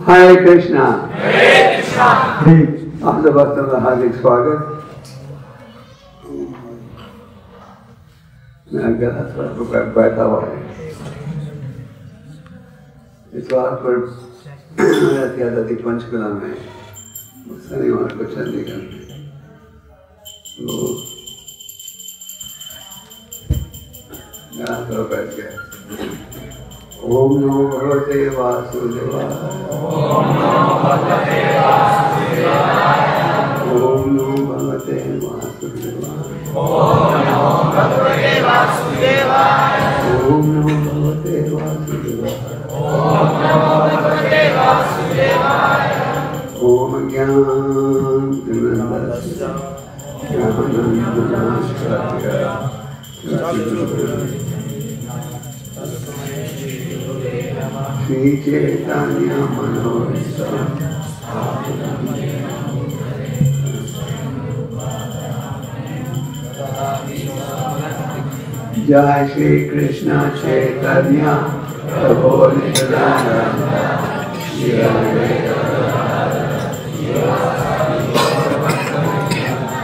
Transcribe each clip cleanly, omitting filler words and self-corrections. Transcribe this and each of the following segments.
हरे कृष्णा। आप सब भक्तों का हार्दिक स्वागत। मैं गला थोड़ा बैठा हुआ है। इस बार पर किया था पंचकुला में शनिवार को चंडीगढ़ में, तो गला थोड़ा बैठ गया। ओम नमो भगवते वासुदेवाय। ओम नमो भगवते वासुदेवाय। ओम नमो भगवते वासुदेवाय। ओम नमो भगवते वासुदेवाय। ओम नमो भगवते वासुदेवाय। ओम नमो भगवते वासुदेवाय। ओम ज्ञानानन्दमय श्री चैतन्य मनोरम जय श्री कृष्ण चैतन्य प्रभु नित्यानंद।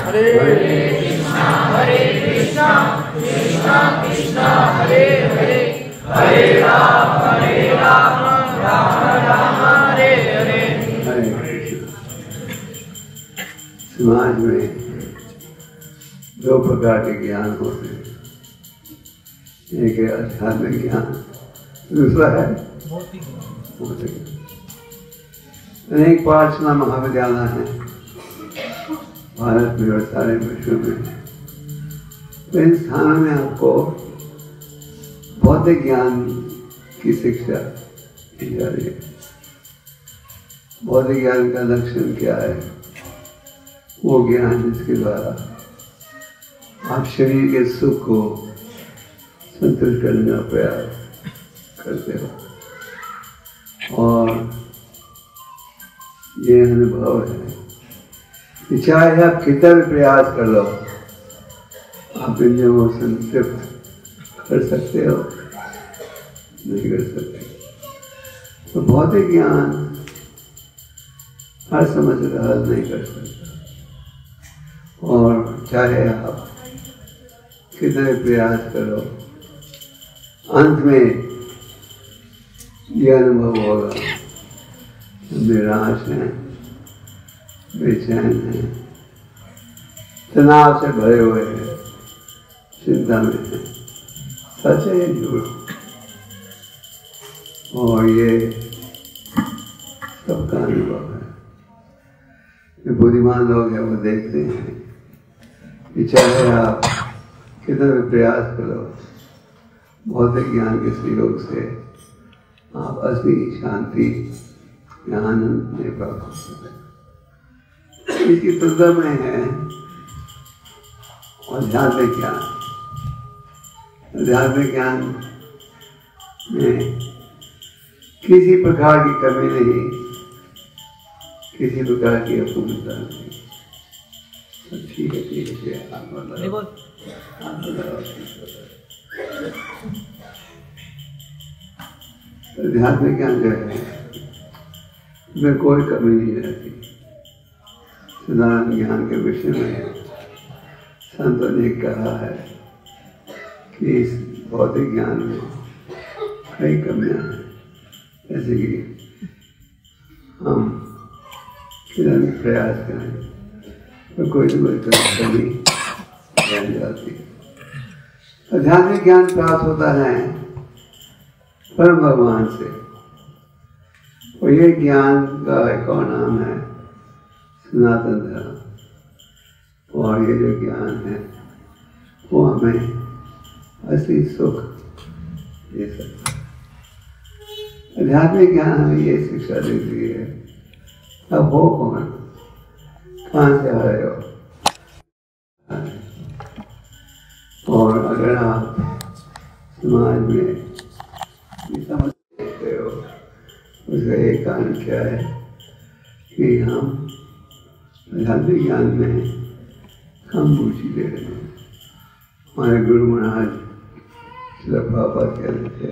हरे कृष्णा कृष्णा कृष्णा हरे हरे, हरे राम राम राम हरे हरे। हरे कृष्ण। समाज में दो प्रकार के ज्ञान होते हैं, एक है आध्यात्मिक ज्ञान, दूसरा है भौतिक ज्ञान। अनेक पाठशाला महाविद्यालय हैं भारत में और सारे विश्व में। तो इन स्थानों में आपको भौतिक ज्ञान की शिक्षा दी जा रही है। भौतिक ज्ञान का लक्षण क्या है? वो ज्ञान जिसके द्वारा आप शरीर के सुख को संतुष्ट करने का प्रयास करते हो, और ये अनुभव है कि चाहे आप कितना भी प्रयास कर लो, आप इंद्रियों को संतृप्त कर सकते हो, नहीं कर सकते। तो भौतिक ज्ञान हर समस्या का हल नहीं कर सकता, और चाहे आप कितने प्रयास करो, अंत में यह अनुभव होगा निराश है, बेचैन है, तनाव से भरे हुए हैं, चिंता में है। सच है ये झूठ? और ये सबका अनुभव है। ये बुद्धिमान लोग हैं, वो देखते हैं कि चाहे आप कितना भी प्रयास करो, भौतिक ज्ञान के सहयोग से आप असली शांति या आनंद नहीं प्राप्त कर सकते। इसकी तुलना में है आध्यात्मिक ज्ञान। आध्यात्मिक ज्ञान में किसी प्रकार की कमी नहीं, किसी प्रकार की अपूर्णता नहीं। ठीक है आप बताओ। आध्यात्मिक ज्ञान जो है उसमें कोई कमी नहीं रहती। साधारण ज्ञान के विषय में संतों ने कहा है कि इस भौतिक ज्ञान में कई कमियां हैं, जैसे कि हम कितना भी प्रयास करें तो कोई न कोई कमी रह जाती है। आध्यात्मिक ज्ञान प्राप्त होता है परम भगवान से, और ये ज्ञान का एक और नाम है सनातन धर्म। और ये जो ज्ञान है वो हमें असली सुख दे सकता है। आध्यात्मिक ज्ञान हमें ये शिक्षा देती है अब हो कौन, कहाँ से आ रहे हो, और अगर आप समाज में समझ सकते हो उसका एक कारण क्या है कि हम आध्यात्मिक ज्ञान में कम रुचि ले रहे हैं। हमारे गुरु महाराज श्रील प्रभुपाद कहते थे,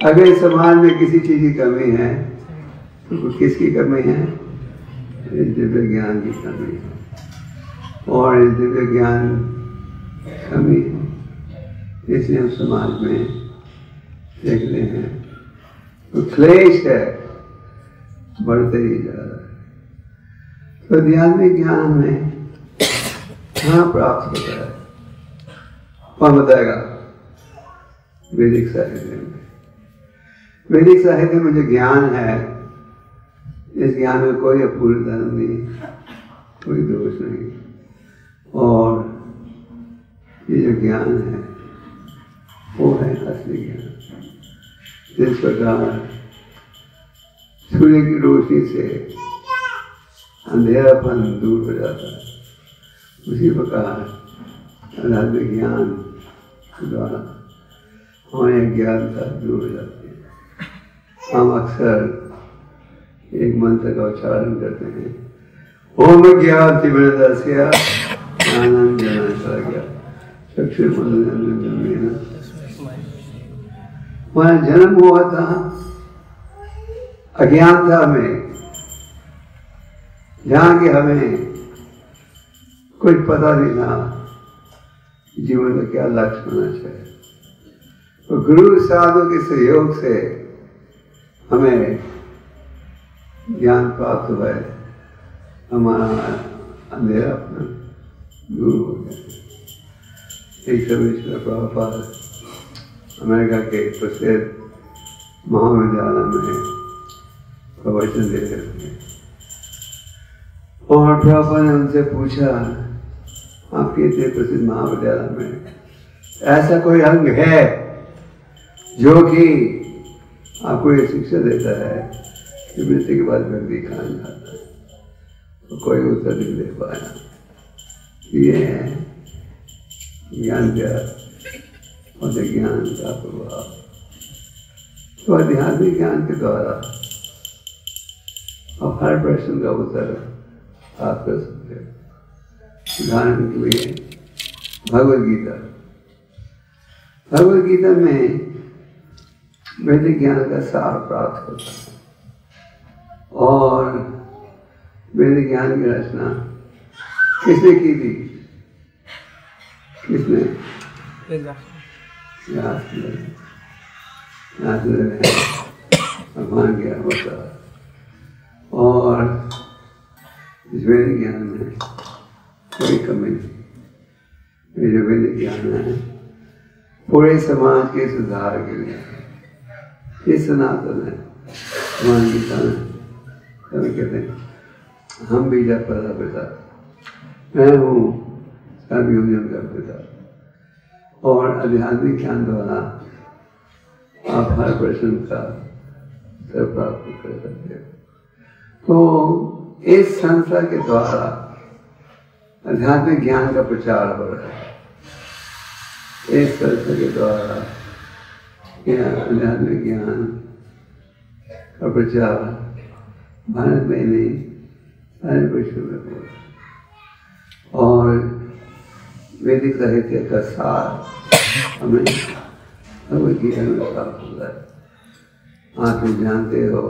अगर समाज में किसी चीज की कमी है तो किसकी कमी है? इस दिव्य ज्ञान की कमी है, और इस दिव्य ज्ञान कमी है, इसलिए हम समाज में देखते हैं तो क्लेश है, बढ़ते ही जा रहा है। तो आध्यात्मिक ज्ञान हमें कहाँ प्राप्त होता है? कौन बताएगा? वैदिक साहित्य में। वैदिक साहित्य में जो ज्ञान है, इस ज्ञान में कोई अपूर्णता नहीं, कोई दोष नहीं, और ये जो ज्ञान है वो है असली ज्ञान। जिस प्रकार सूर्य की रोशनी से अंधेरापन दूर हो जाता है, उसी प्रकार आध्यात्मिक ज्ञान के द्वारा हमारी अज्ञानता दूर हो जाती है। हम अक्सर एक मंत्र का उच्चारण करते हैं, ओम ज्ञातिवृदस्य ज्ञानं ज्ञानशलाकया चक्षुर्मलिनं। हमारा जन्म हुआ था अज्ञानता में, जहाँ कि हमें कुछ पता नहीं था जीवन का क्या लक्ष्य होना चाहिए। तो गुरु साधु के सहयोग से हमें ज्ञान प्राप्त हुआ है, हमारा अंधेरा अपना दूर हो गया। एक समय श्रील प्रभुपाद अमेरिका के प्रसिद्ध महाविद्यालय में प्रवचन दे रहे थे, और प्रभुपाद ने उनसे पूछा, आपके इतने प्रसिद्ध महाविद्यालय में ऐसा कोई अंग है जो कि आपको ये शिक्षा देता है कि मृत्यु के बाद व्यक्ति खाना खाता है? तो कोई उत्तर नहीं दे पाया। ये है ज्ञान का और ज्ञान का प्रभाव। तो आध्यात्मिक ज्ञान के द्वारा अब हर प्रश्न का उत्तर आप कर सकते हो। उदाहरण के लिए भगवद गीता। भगवद गीता में वैदिक ज्ञान का सार प्राप्त होता है, और वैदिक ज्ञान की रचना किसने की थी? किसने? भगवान ज्ञान होता है, और इस वैदिक ज्ञान में कोई कमी नहीं। ये जो वैदिक ज्ञान है पूरे समाज के सुधार के लिए, ये सनातन है। भगवान गीता में कहते हैं, हम बीजा पदा पिता, मैं हूँ सब योजन का पिता। और आध्यात्मिक ज्ञान द्वारा आप हर प्रश्न का उत्तर प्राप्त कर सकते हो। तो इस संस्था के द्वारा आध्यात्मिक ज्ञान का प्रचार हो रहा है। इस संस्था के द्वारा आध्यात्मिक ज्ञान का प्रचार भारत में नहीं, सारे विश्व में हो रहा है। और वैदिक साहित्य का सार हमें भगवद गीता में प्राप्त होता है। आप लोग जानते हो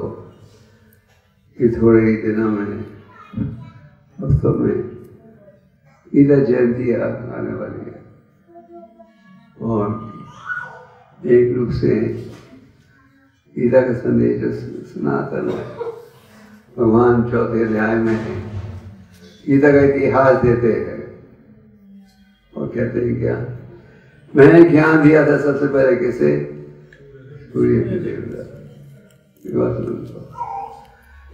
कि थोड़े ही दिनों में, हफ्तों में गीता जयंती आने वाली है, और एक रूप से गीता का संदेश सनातन है। भगवान चौथे अध्याय में गीता का इतिहास देते हैं और कहते हैं क्या? मैंने ज्ञान दिया था सबसे पहले किसे? सूर्य के देवता।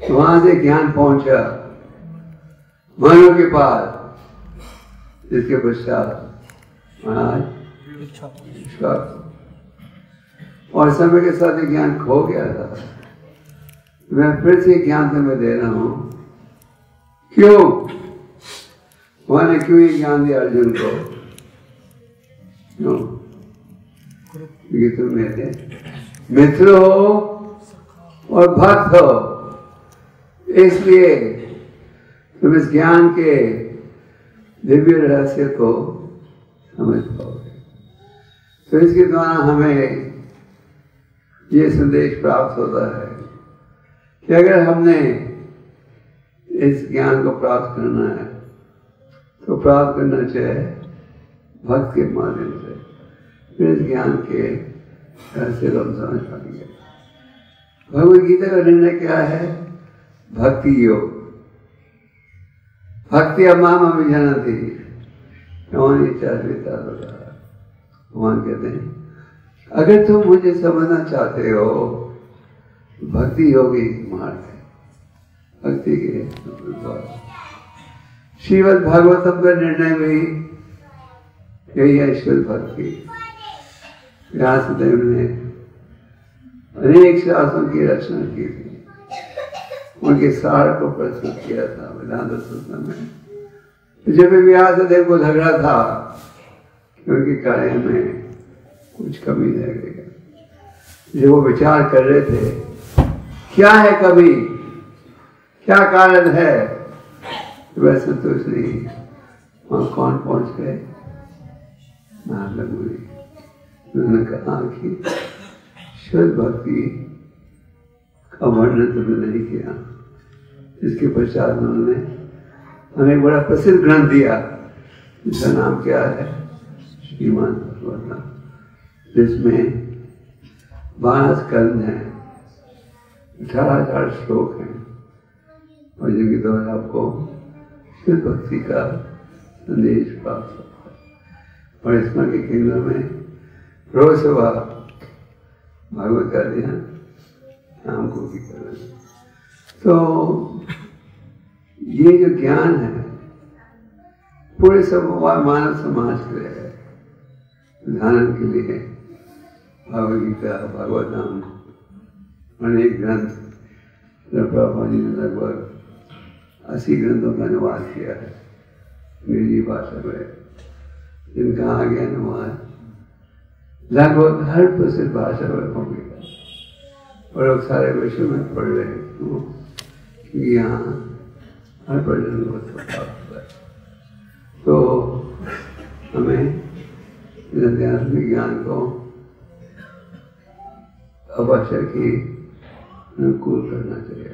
वहां से ज्ञान पहुंचा मानव के पास, जिसके पश्चात महाराज और समय के साथ ये ज्ञान खो गया था। मैं फिर से ज्ञान से मैं दे रहा हूं। क्यों? उन्होंने क्यों ये ज्ञान दिया अर्जुन को? क्यों? क्योंकि तुम मेरे मित्र हो और भक्त हो, इसलिए तुम इस ज्ञान के दिव्य रहस्य को समझ पाओगे। तो इसके द्वारा हमें ये संदेश प्राप्त होता है कि अगर हमने इस ज्ञान को प्राप्त करना है तो प्राप्त करना चाहिए भक्त के माध्यम से। फिर इस ज्ञान के रहस्य को हम समझ पाएंगे। भगवद गीता का निर्णय क्या है? भक्ति योग। भक्ति अमाम अभिजानति भगवान कहते हैं अगर तुम मुझे समझना चाहते हो भक्ति योग ही मार्ग है। भक्ति के द्वारा श्रीमद् भागवतम का निर्णय भी यही है, ईश्वर भक्ति। व्यासदेव ने अनेक शास्त्रों की रचना की थी, उनके सार को प्रस्तुत किया था वेदांत सूत्र में। जब व्यासदेव को लग रहा था कि उनके कार्य में कुछ कमी रह गई, जब वो विचार कर रहे थे क्या है कमी, क्या कारण है, वह संतोष नहीं। वहां कौन पहुंच गए? नारद मुनि। उन्होंने कहा कि शुद्ध भक्ति का वर्णन तुमने नहीं किया। इसके पश्चात उन्होंने हमें बड़ा प्रसिद्ध ग्रंथ दिया जिसका नाम क्या है? श्रीमद् भागवतम, जिसमें 12 स्कंद हैं, 18,000 श्लोक हैं और जिनके द्वारा आपको शुद्ध भक्ति का संदेश प्राप्त होता है। और इसमें के केंद्र में रोज सुबह भागवत का ध्यान शाम को भी करें। तो ये जो ज्ञान है पूरे मानव समाज के लिए है। उदाहरण के लिए भागवत गीता, भागवतम, अनेक ग्रंथ प्रभुपाद जी ने लगभग 80 ग्रंथों का अनुवाद किया है अंग्रेजी भाषा में, जिनका आगे अनुवाद लगभग हर प्रसिद्ध भाषा में हो गया और लोग सारे विश्व में पढ़ रहे हैं क्योंकि यहाँ हर पर्यटन को प्राप्त होता है। तो हमें इस आध्यात्मिक ज्ञान को आवश्यक ही अनुकूल करना चाहिए।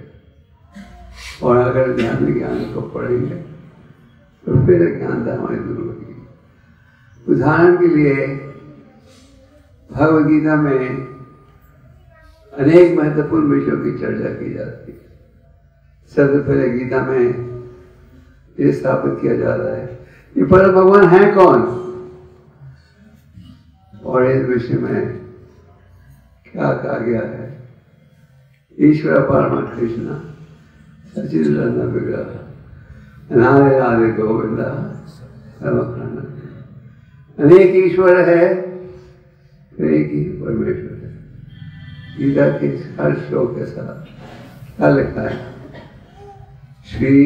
और अगर आध्यात्मिक ज्ञान को पढ़ेंगे तो फिर ज्ञानता हमारी दूर होगी। उदाहरण के लिए भगवद गीता में अनेक महत्वपूर्ण विषयों की चर्चा की जाती है। सबसे पहले गीता में ये स्थापित किया जा रहा है कि परम भगवान है कौन, और इस विषय में क्या कहा गया है? ईश्वर परम कृष्ण सच्चिदानंद विग्रह अनादि आदि गोविंद सर्वकारण। अनेक ईश्वर है, एक ही परमेश्वर है। गीता के हर श्लोक के साथ क्या लिखा है? श्री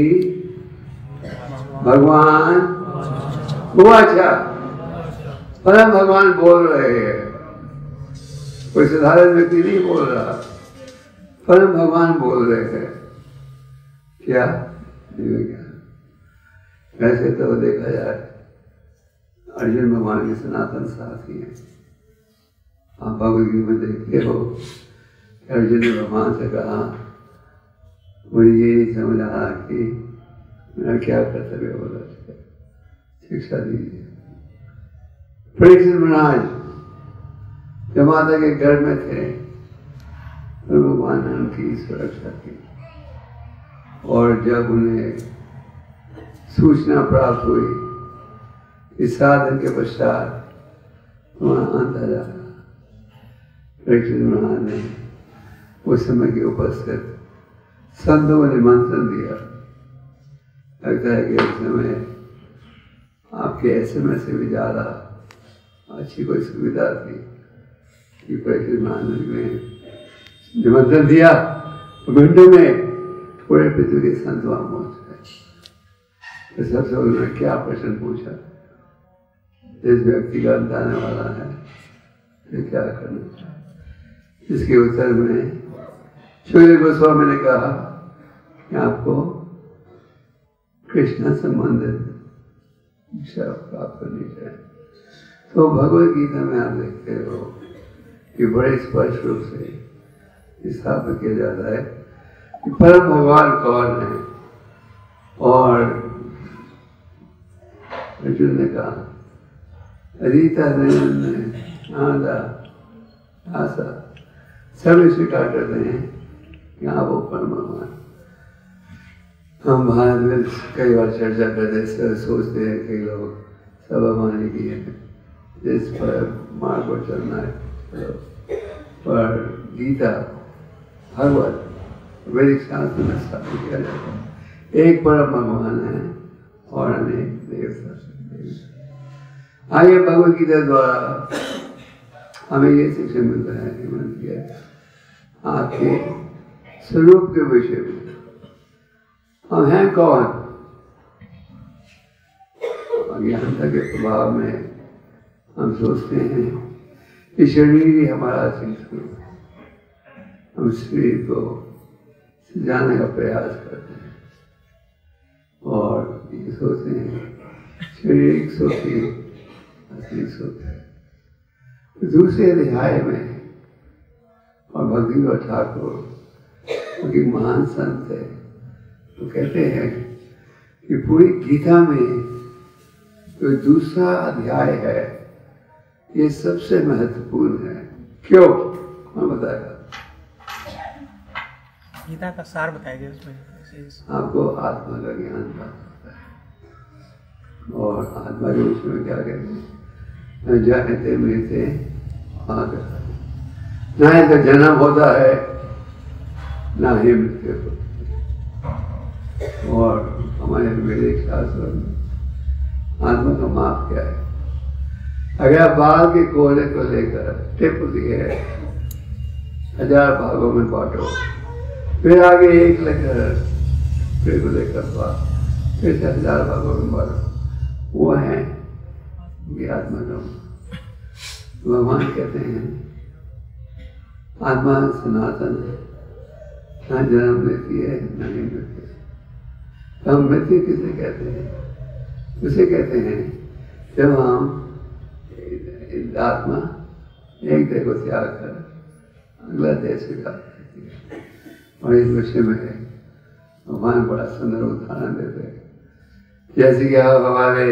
भगवान उवाचा, परम भगवान बोल रहे हैं, कोई साधारण व्यक्ति नहीं बोल रहा, परम भगवान बोल रहे हैं। क्या? वैसे तो देखा जाए अर्जुन भगवान के सनातन साथी हैं। आप भगवद गीता में देखते हो अर्जुन ने भगवान से कहा मुझे ये नहीं समझ आ रहा कि मेरा क्या कर्तव्य होगा, शिक्षा दीजिए। परीक्षित महाराज जब माता के घर में थे तो भगवान ने उनकी सुरक्षा की, और जब उन्हें सूचना प्राप्त हुई इस 7 दिन के पश्चात वहां अंत आ जा, परीक्षित महाराज ने उस समय के उपस्थित संतों को निमंत्रण दिया। लगता है कि उस समय आपके SMS से भी ज्यादा अच्छी कोई सुविधा थी कि परीक्षित महाराज ने निमंत्रण दिया तो घंटों में पूरे पृथ्वी के संत वहां पहुंच गए। तो सबसे उन्होंने क्या प्रश्न पूछा? जिस व्यक्ति का अंत आने वाला है तो क्या करना चाहिए? इसके उत्तर में श्री गोस्वामी ने कहा कि आपको कृष्ण संबंधित शिक्षा प्राप्त करनी चाहिए। तो भगवद गीता में आप देखते हो कि बड़े स्पष्ट रूप से स्थापित किया जाता है कि परम भगवान कौन है। और अर्जुन ने कहा, रीता आदा आशा सब स्वीकार करते हैं कि आप वो परम भगवान। हम भारत में कई बार चर्चा करते सोचते हैं कई लोग सब हमारे की है, जिस पर मार्ग पर चलना है। पर गीता भगवत वैदिक शास्त्र में स्थापित किया जाता है एक परम भगवान है और अनेक देवता। आगे भगवद गीता द्वारा हमें ये शिक्षा मिलता है कि मन किया आपके स्वरूप के विषय में हम हैं कौन। अज्ञानता के प्रभाव में हम सोचते हैं कि शरीर ही हमारा असली स्वरूप है। हम शरीर को सजाने का प्रयास करते हैं और ये सोचते हैं शरीर सुख ही असली सुख है। दूसरे अध्याय में और भक्ति ठाकुर क्योंकि महान संत है तो कहते हैं कि पूरी गीता में जो दूसरा अध्याय है ये सबसे महत्वपूर्ण है। क्यों? कौन बताएगा? गीता का सार बताएंगे उसमें। आपको आत्मा का ज्ञान प्राप्त होता है और आत्मा के विषय में क्या कहते हैं? न जाते मृते आगता, न तो जन्म होता है न ही मृत्यु होती। और हमारे वैदिक शास्त्र में आत्मा का माप क्या है? अगर बाल के कोयले को लेकर टिप दिए 1000 भागों में बांटो, फिर आगे 1 लेकर फिर को लेकर फिर से 1000 भागों में बांटो, वो है ये आत्मा का। भगवान कहते हैं आत्मा सनातन है, न जन्म लेती है न ही मृत्यु। हम मृत्यु किसे कहते हैं? उसे कहते हैं जब हम आत्मा एक देह को त्याग कर अगला देह स्वीकार करती है। और इस विषय में भगवान बड़ा सुंदर उदाहरण देते हैं, जैसे कि आप हमारे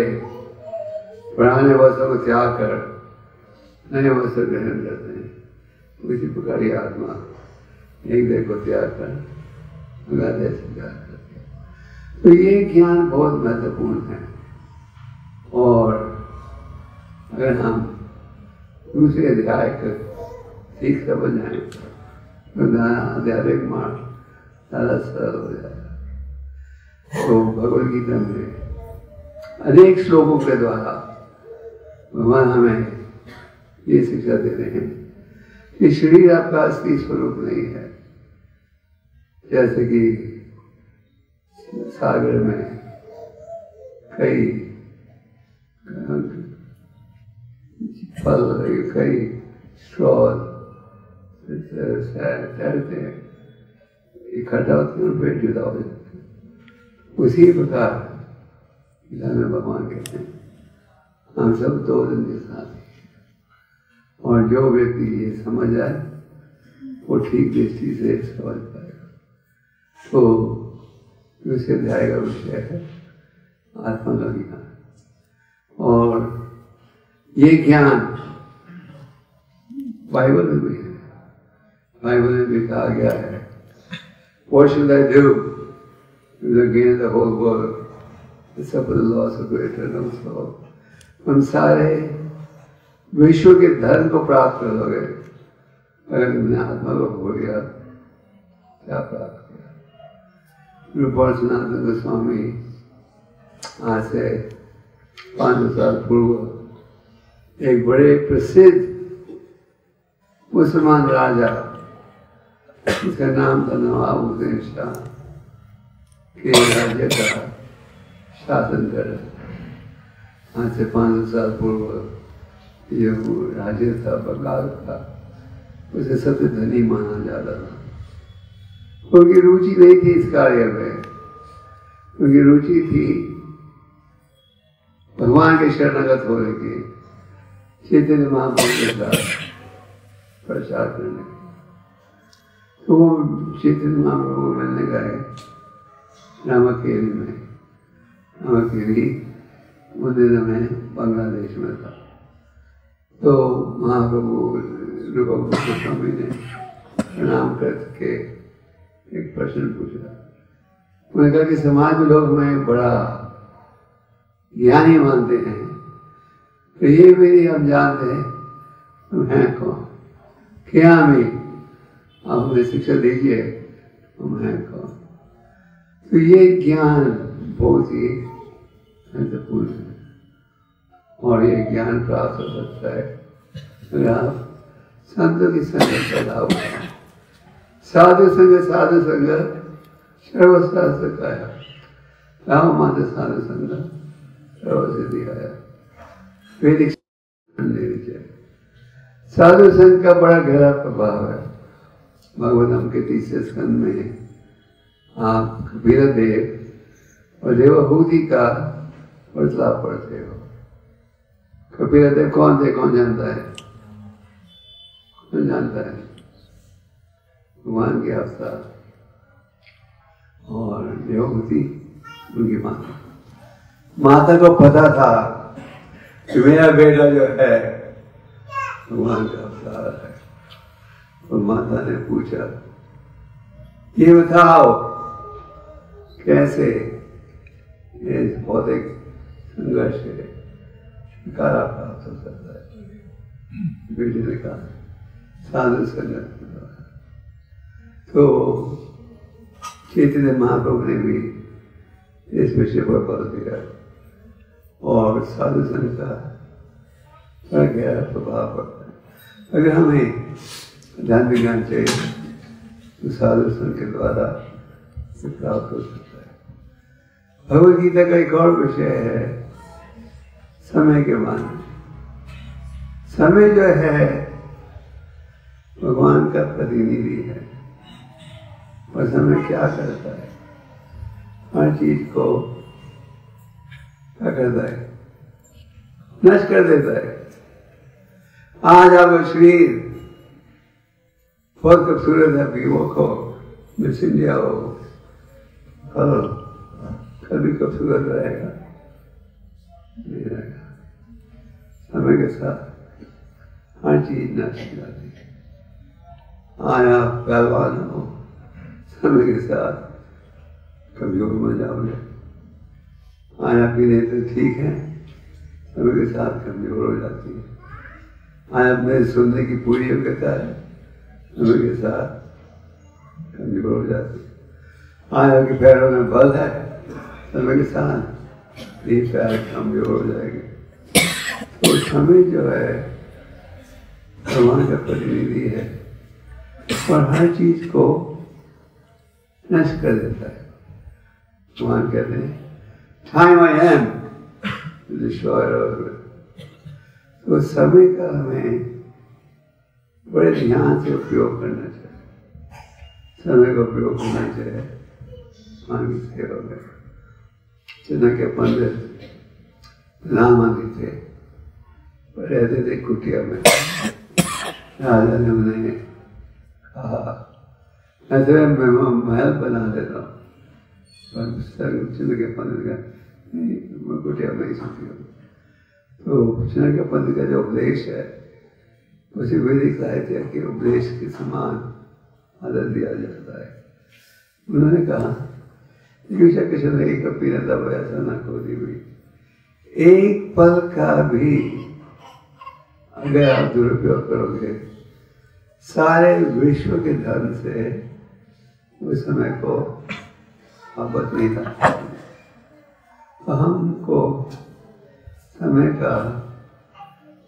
पुराने वस्त्रों को त्याग कर नए वस्त्र ग्रहण करते हैं, उसी प्रकार ही आत्मा एक देह को त्याग कर अगला देह स्वीकार करती है। तो ये ज्ञान बहुत महत्वपूर्ण है। और अगर हम दूसरे अध्याय को ठीक समझ जाए तो आध्यात्मिक मार्ग सारा सरल हो जाएगा। तो भगवद गीता में अनेक श्लोकों के द्वारा भगवान हमें ये शिक्षा दे रहे हैं कि शरीर आपका असली स्वरूप नहीं है। जैसे कि सागर में कई फल कई स्ट्रॉज तैरते हैं, इकट्ठा होते हैं, पेट जुदा हो जाते हैं। उसी प्रकार में भगवान कहते हैं हम सब 2 दिन के साथ हैं। और जो व्यक्ति ये समझ जाए वो ठीक दृष्टि से समझ पाएगा। तो दूसरे अध्याय का विषय है आत्मा का ज्ञान। और ये ज्ञान बाइबल में भी है। बाइबल में भी कहा गया है What should I do to gain the whole world and suffer the loss of the eternal soul? हम सारे विश्व के धर्म को प्राप्त कर लोगे अगर तुमने आत्मा को भूल गया, क्या प्राप्त किया? रूपा सनातन गोस्वामी आज से 500 साल पूर्व एक बड़े प्रसिद्ध मुसलमान राजा, उसका नाम था नवाब हुसैन शाह, के राज्य का शासन कर रहा। आज से 500 साल पूर्व ये राज्य था, बंगाल था, उसे सबसे धनी माना जाता था। उनकी रुचि नहीं थी इस कार्य में। उनकी रुचि थी भगवान के शरणागत होने की, चैतन्य महाप्रभु के साथ प्रचार करने की। तो वो चैतन्य महाप्रभु को मिलने गए रामाखेरी में। रामाखेरी उन दिनों में बांग्लादेश में था। तो महाप्रभु रूपा गोस्वामी ने प्रणाम करके एक प्रश्न पूछा। उन्होंने कहा कि समाज में लोग हमें बड़ा ज्ञानी मानते हैं, तो ये भी हम जानते हैं तुम हैं कौन, क्या हमें आप हमें शिक्षा दीजिए, तुम हैं कौन। तो ये ज्ञान बहुत ही महत्वपूर्ण है और ये ज्ञान प्राप्त हो सकता है अगर आप संतों की संगत का लाभ उठाएं। साधु संग सर्वशास्त्र काया, राम माता साधु संग सर्वसिद्धि आया। वैदिक साधु संघ का बड़ा गहरा प्रभाव है। भगवतम के तीसरे स्कंद में आप कबीर देव और देवहूति का वर्ताव पढ़ते हो। कबीर देव कौन थे, कौन जानता है? कौन जानता है? भगवान के अवतार। और देवहूति उनकी माता। माता को पता था कि मेरा बेटा जो है भगवान का अवतार है। और माता ने पूछा, ये बताओ कैसे ये भौतिक संघर्ष से छुटकारा प्राप्त हो सकता है। बेटे ने कहा साधु संगत। तो चैतन्य महाप्रभु ने भी इस विषय पर बल दिया और साधु संघ का बड़ा गहरा प्रभाव पड़ता है। अगर हमें ध्यान विज्ञान चाहिए तो साधु संघ के द्वारा प्राप्त हो सकता है। भगवद गीता का एक और विषय है समय के मान। समय जो है भगवान का प्रतिनिधि है और समय क्या करता है? हर चीज को क्या करता है? नष्ट कर देता है। आज आपका शरीर बहुत खूबसूरत है, युवक हो, मिस इंडिया हो, कल भी खूबसूरत रहेगा, नहीं रहेगा। समय के साथ हर चीज नष्ट हो जाती है। आज आप पहलवान हो, समय के साथ कमजोर बन जाओगे। आज आपकी नेत्र ठीक है, समय के साथ कमजोर हो जाती है। आज अपने सुनने की पूरी योग्यता है, समय के साथ कमजोर हो जाती है। आज आपके पैरों में बल है, समय के साथ ये पैर कमजोर हो जाएंगे। तो समय जो है भगवान का प्रतिनिधि है और हर चीज को नष्ट कर देता है। भगवान कहते हैं time I am destroyer all. तो समय का हमें बड़े ध्यान से उपयोग करना चाहिए। समय का उपयोग करना चाहिए भगवान की सेवा में। चाणक्य पंडित प्रधानमंत्री थे, रहते थे कुटिया में। राजा ने उन्हें कहा ऐसे मैं महल बना देता हूँ, पर चाणक्य पंडित का मैं कुटिया में ही सोती हूँ। तो चाणक्य पंडित का जो उपदेश है उसे वैदिक साहित्य के उपदेश के समान आदर दिया जाता है। उन्होंने कहा कृष्ण एक कपी न तब ऐसा न खोदी हुई। एक पल का भी अगर आप दुरुपयोग करोगे सारे विश्व के धन से उस समय को वापस नहीं ला सकते। तो हमको समय का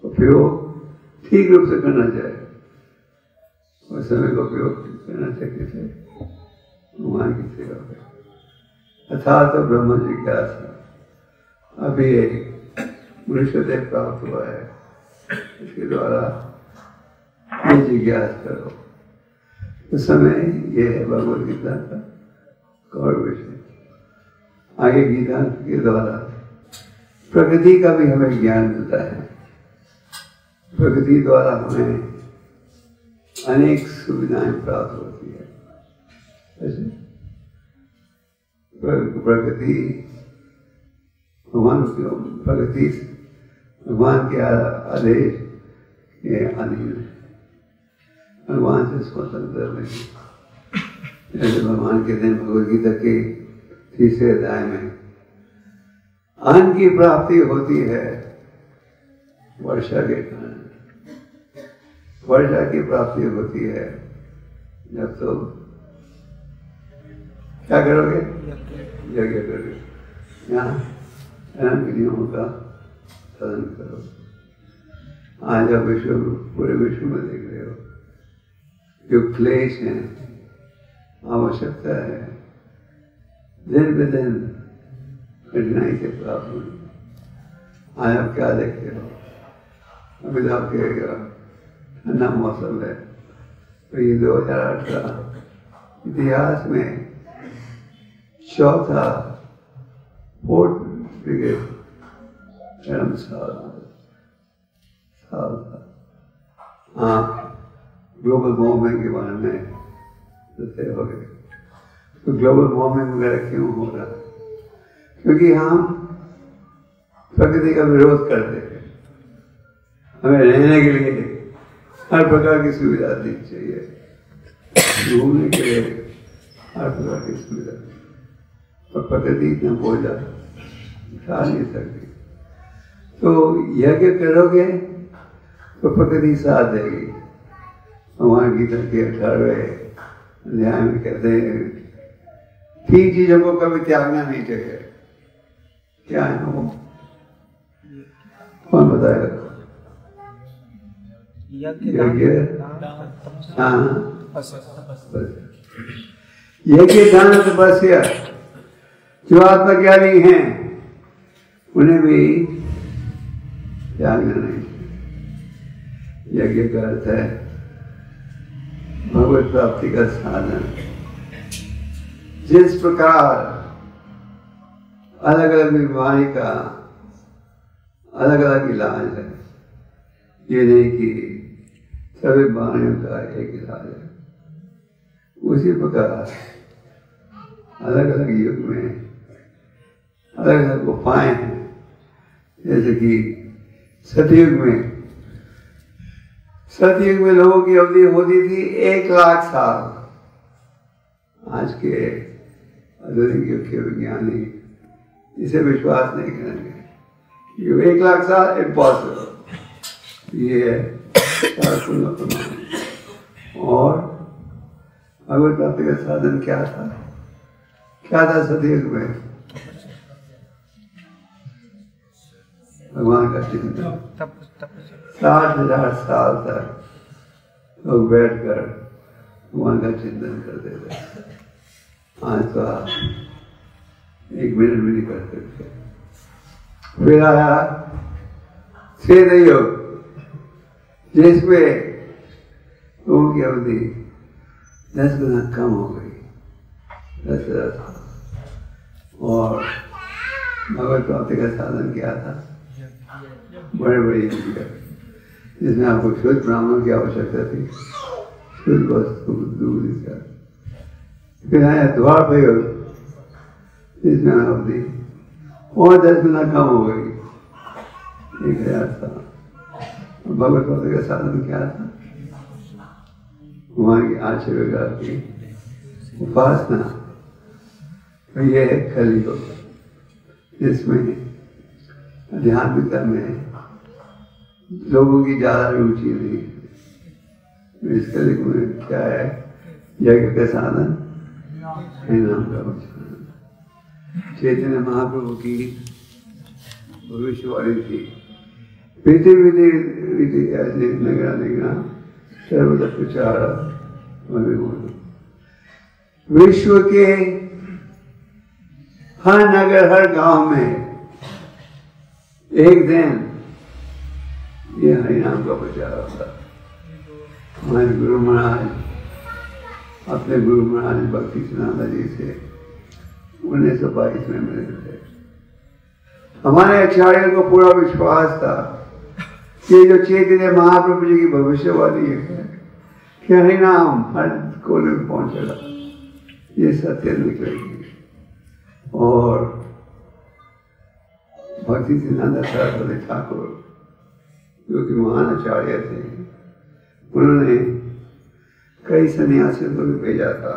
उपयोग ठीक रूप से करना चाहिए और समय का उपयोग करना चाहिए भगवान की सेवा में। अर्थात तो ब्रह्म जिज्ञासा अभी एक मनुष्य प्राप्त हुआ है, इसके द्वारा ये जिज्ञासा करो। उस समय ये है भगवद गीता का गौर विषय। आगे गीता के द्वारा प्रकृति का भी हमें ज्ञान मिलता है। प्रकृति द्वारा हमें अनेक सुविधाएं प्राप्त होती है। ऐसे प्रकृति भगवान के आदेश के अधीन है, भगवान से स्वतंत्र नहीं। जैसे भगवान के दिन भगवद गीता के 3रे अध्याय में अन्न की प्राप्ति होती है वर्षा के कारण। वर्षा की प्राप्ति होती है जब तो क्या करोगे? यज्ञ करोगे। यहाँ अनंत नियमों का पालन करो। आज आप पूरे विश्व में देख रहे हो जो क्लेश है, आवश्यकता है, दिन पे दिन कठिनाई से प्राप्त होनी। आज आप क्या देखते हो? अभी तो आपके ठंडा मौसम है, तो ये 2008 का इतिहास में 4था फोर्थ बिगेस्ट गर्म साल था। आप ग्लोबल वार्मिंग के बारे में सोचते हो गए तो ग्लोबल वार्मिंग वगैरह क्यों हो रहा? क्योंकि हम प्रकृति का विरोध करते हैं। हमें रहने के लिए हर प्रकार की सुविधा दी चाहिए, घूमने के लिए हर प्रकार की सुविधा, और प्रकृति इतना बोझा उठा नहीं सकती। तो यज्ञ करोगे तो प्रकृति साथ देगी। भगवान गीता के 18वें अध्याय में कहते हैं 3 चीजों को कभी त्यागना नहीं चाहिए। क्या है वो? कौन बताएगा? यज्ञ, यज्ञ, दान, तपस्या। जो आत्मज्ञानी हैं उन्हें भी त्यागना नहीं। यज्ञ का अर्थ है भगवत प्राप्ति का साधन। जिस प्रकार अलग अलग बीमारी का अलग अलग इलाज है, ये नहीं कि सभी बीमारियों का एक इलाज है, उसी प्रकार अलग अलग युग में अलग अलग उपाय हैं। जैसे कि सतयुग में लोगों की अवधि होती थी 1,00,000 साल। आज के आधुनिक युग के विज्ञानी इसे विश्वास नहीं करेंगे। 1,00,000 साल इम्पॉसिबल, ये है और भगवत प्राप्ति का साधन क्या था? क्या था सतयुग में? भगवान का चिंतन। 60,000 साल तक लोग बैठकर भगवान का चिंतन करते थे। आज तो आप 1 मिनट भी नहीं कर सकते। फिर आया त्रेता युग, जिसमें लोगों की अवधि 10 गुना कम हो गई, 10,000 साल। और भगवत प्राप्ति का साधन क्या था? बड़े बड़े यज्ञ, जिसमें आपको शुद्ध ब्राह्मण की आवश्यकता थी, शुद्ध वस्तु दूध का। फिर आया द्वापर युग, जिसमें अवधि और 10 गुना कम हो गई, 1,000 साल। भगवत प्राप्ति का साधन क्या था? वहां की आश्चर्य की उपासना। तो यह है कलियुग, जिसमें आध्यात्मिकता में लोगों की ज्यादा रुचि नहीं है। इस कलियुग में क्या है? यज्ञ का साधन, नाम का वचन। चैतन्य महाप्रभु की भविष्यवाणी थी, पृथ्वी नगरा सर्वदा प्रचार। विश्व के हर नगर, हर गांव में एक दिन ये हरिनाम का प्रचार होता। हमारे गुरु महाराज अपने गुरु महाराज भक्ति सिद्धांत जी से 1922 में मिले थे। हमारे आचार्यों को पूरा विश्वास था कि जो चैतन्य महाप्रभु जी की भविष्यवाणी है कि हरिनाम हर कोने में पहुंचेगा, ये सत्य निकलेगी। और भक्ति सिद्धांत सरस्वती ठाकुर जो कि महान आचार्य थे, उन्होंने कई सन्यासियों को भी भेजा था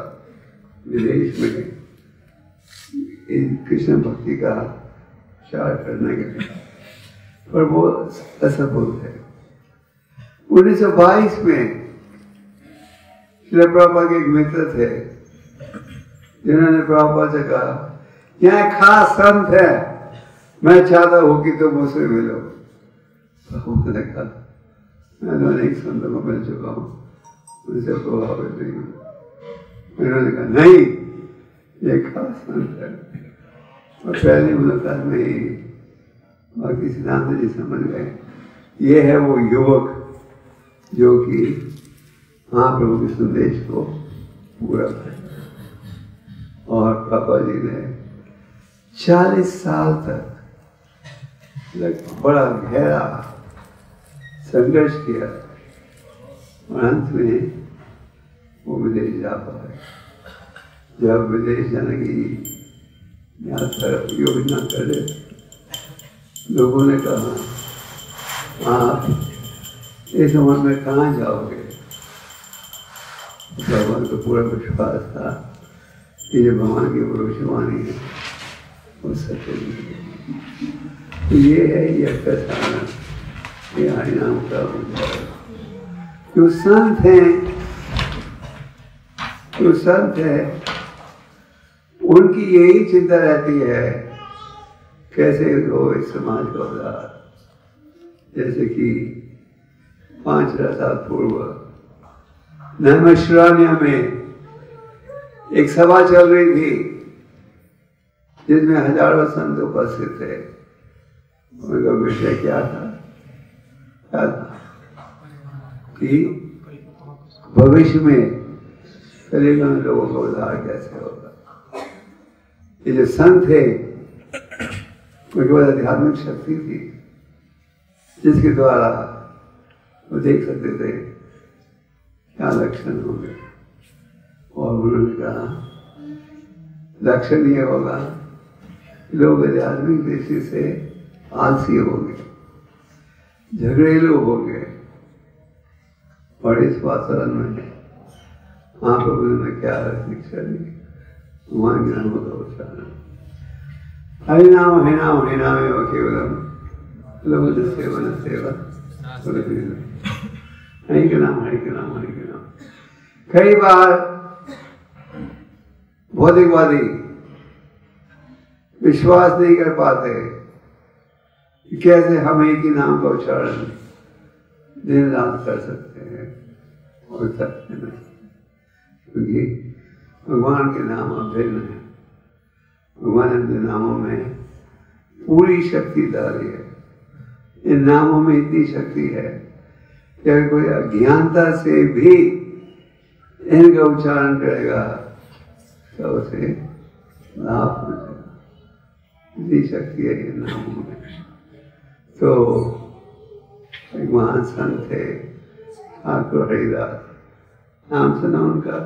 विदेश में कृष्ण भक्ति का प्रचार करने के लिए, पर वो असफल थे। 1922 में श्रील प्रभुपाद के एक मित्र थे जिन्होंने प्रभुपाद से कहा, यहाँ खास संत है, मैं चाहता हूँ कि तुम मुझसे मिलो। प्रभुपाद ने कहा, मैं तो अनेक संतों को मिल चुका हूँ, उनसे प्रभावित नहीं हूँ। उन्होंने कहा, नहीं, ये खास संत है। और पहली मुलाकात में ही भक्ति सिद्धांत जी समझ गए, ये है वो युवक जो कि महाप्रभु के संदेश को पूरा करे। और पापा जी ने 40 साल तक बड़ा गहरा संघर्ष किया और अंत में वो विदेश जा पाए। जब विदेश जाने की यात्रा योजना करे, लोगों ने कहा, आप इस उम्र में कहाँ जाओगे? भगवान को पूरा विश्वास था कि ये भगवान की भविष्यवाणी है, वो सत्य नहीं। तो ये है ये प्रसारण, ये हरिनाम का उद्धार। जो संत है उनकी यही चिंता रहती है कैसे हो इस समाज का उद्धार। जैसे कि 5 साल पूर्व नैमिषारण्य में एक सभा चल रही थी जिसमें हजारों संत उपस्थित थे। उनका विषय क्या था कि भविष्य में कलियुग में लोगों का उद्धार कैसे होगा। ये जो संत थे उनके पास आध्यात्मिक शक्ति थी जिसके द्वारा वो देख सकते थे क्या लक्षण होंगे। और उन्होंने कहा लक्षण ये होगा, लोग आध्यात्मिक दृष्टि से आलसी हो गए, झगड़ेलू हो गए। और इस वातावरण में महाप्रभु ने क्या शिक्षा दी? भगवान के नामों का उच्चारण, हरिनाम हरिनाम हरिनाम एवं केवलम लोग सेवन सेवा, हरि के नाम हरि के नाम हरि के नाम। कई बार भौतिकवादी विश्वास नहीं कर पाते कि कैसे हम एक ही नाम का उच्चारण दिन रात कर सकते हैं, और सत्य नहीं, क्योंकि भगवान के नाम अभिन्न है। भगवान के नामों में पूरी शक्ति डाली है। इन नामों में इतनी शक्ति है कि अगर कोई अज्ञानता से भी इनका उच्चारण करेगा तो उसे लाभ मिलेगा। इतनी शक्ति है इन नामों में। तो एक महान संत थे ठाकुर हरिदास, नाम सुना उनका?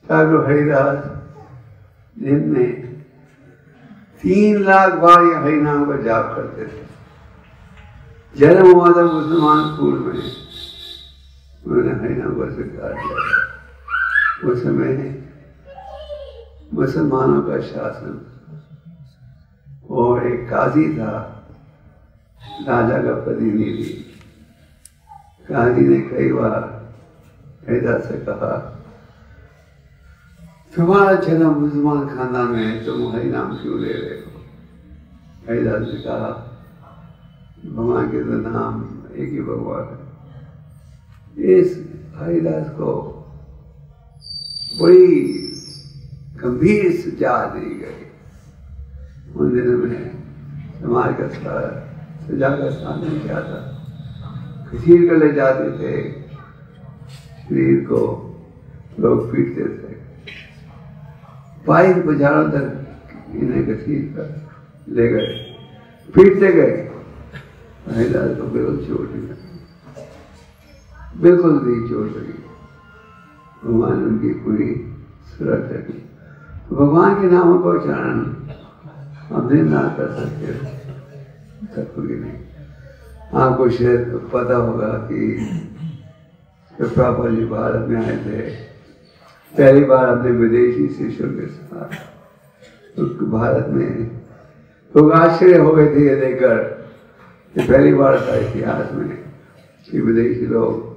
ठाकुर हरिदास दिन में 3 लाख बार ये हरिनाम का जाप करते थे। जन्म हुआ था मुसलमान स्कूल में, उन्होंने हरिनाम का स्वीकार किया। उस समय मुसलमानों का शासन और एक काजी था, राजा का प्रतिनिधि। काजी ने कई बार हरिदास से कहा, तुम्हारा जन्म मुसलमान खानदान में, तुम हरिनाम क्यों ले रहे हो? हरिदास ने कहा, भगवान के तो नाम एक ही भगवान है। इस हरिदास को बड़ी गंभीर सजा दी गई। उन दिनों में समाज का सजा का साधन क्या था? खींच कर ले जाते थे, शरीर को लोग पीटते थे। 22 बाजारों तक इन्हें घसीट कर ले गए, पीटते गए। महिलाओं को बिल्कुल चोट नहीं लगी, बिल्कुल नहीं चोट लगी। भगवान उनकी पूरी सुरक्षा की। भगवान के नामों का उच्चारण हम दिन रात कर सकते हैं, सबकी नहीं। आपको शायद पता होगा कि प्रभुपाद जी भारत में आए थे पहली बार अपने विदेशी शिष्यों के साथ, तो भारत में लोग आश्चर्य हो गए थे ये देखकर कि पहली बार था इतिहास में कि विदेशी लोग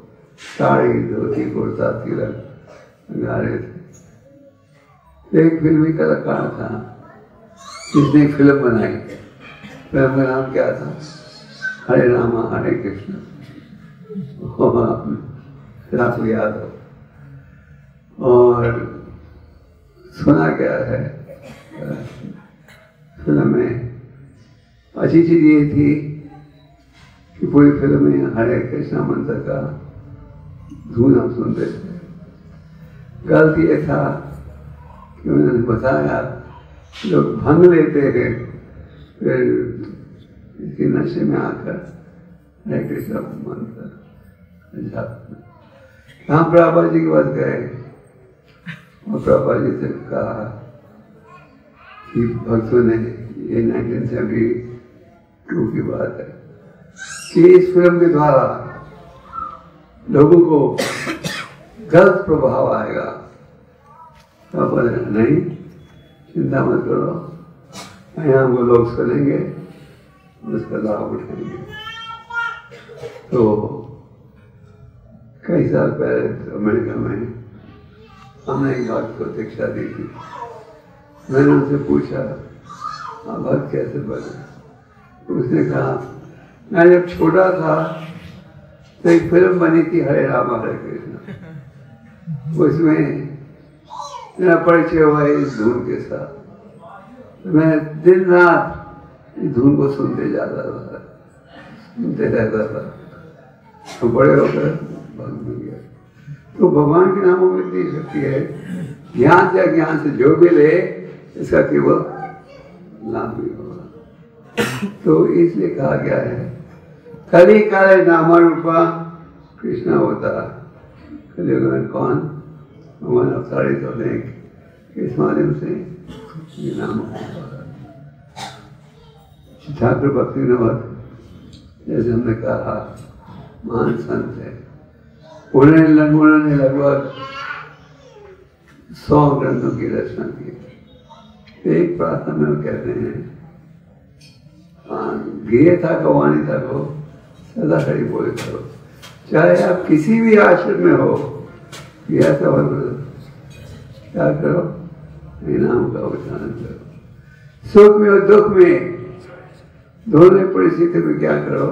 साड़ी, धोती, कुर्ता, तिलक लगा रहे थे। एक फिल्मी कलाकार था जिसने फिल्म बनाई, फिल्म का नाम क्या था? हरे रामा हरे कृष्ण। आपको याद हो। और सुना क्या है फिल्म में, अच्छी चीज ये थी कि पूरी फिल्म में हरे कृष्ण मंत्र का धुन हम सुनते थे। गलत ये था कि उन्होंने बताया लोग भंग लेते हैं, फिर इसके नशे में आकर हरे कृष्ण मंत्र हम प्रभुपाद जी के पास गए और प्रभुपाद जी से कहा कि भक्तों ने, ये 1972 की बात है, कि इस फिल्म के द्वारा लोगों को गलत प्रभाव आएगा। नहीं, चिंता मत करो, यहाँ वो लोग सुनेंगे, उसका लाभ उठाएंगे। तो कई साल पहले अमेरिका में हमने एक भक्त को दीक्षा दी थी। मैंने उनसे पूछा आप भक्त कैसे बने? तो उसने कहा मैं जब छोटा था तो एक फिल्म बनी थी हरे राम हरे कृष्ण, उसमें मेरा परिचय हुआ इस धुन के साथ। मैं दिन रात इस धुन को सुनते जाता था, सुनते रहता था, तो बड़े होकर भक्त बन गया। तो भगवान के नामों में इतनी शक्ति है, ज्ञान से अज्ञान से जो भी ले इसका केवल लाभ भी होगा। तो इसलिए कहा गया है कली काले नामा रूपा कृष्ण होता। कलियुग में कौन भगवान अवतारित होते हैं, इस माध्यम से ये नाम होता। ठाकुर भक्तिविनोद जैसे हमने कहा महान संत है, उन्होंने लगभग 100 ग्रंथों की रचना की। एक प्रार्थना में वो कहते हैं गे था कवानी था को सदा हरि बोले करो, चाहे आप किसी भी आश्रम में हो, यह सवाल क्या करो, नाम का उच्चारण करो। सुख में और दुख में दोनों परिस्थिति में क्या करो,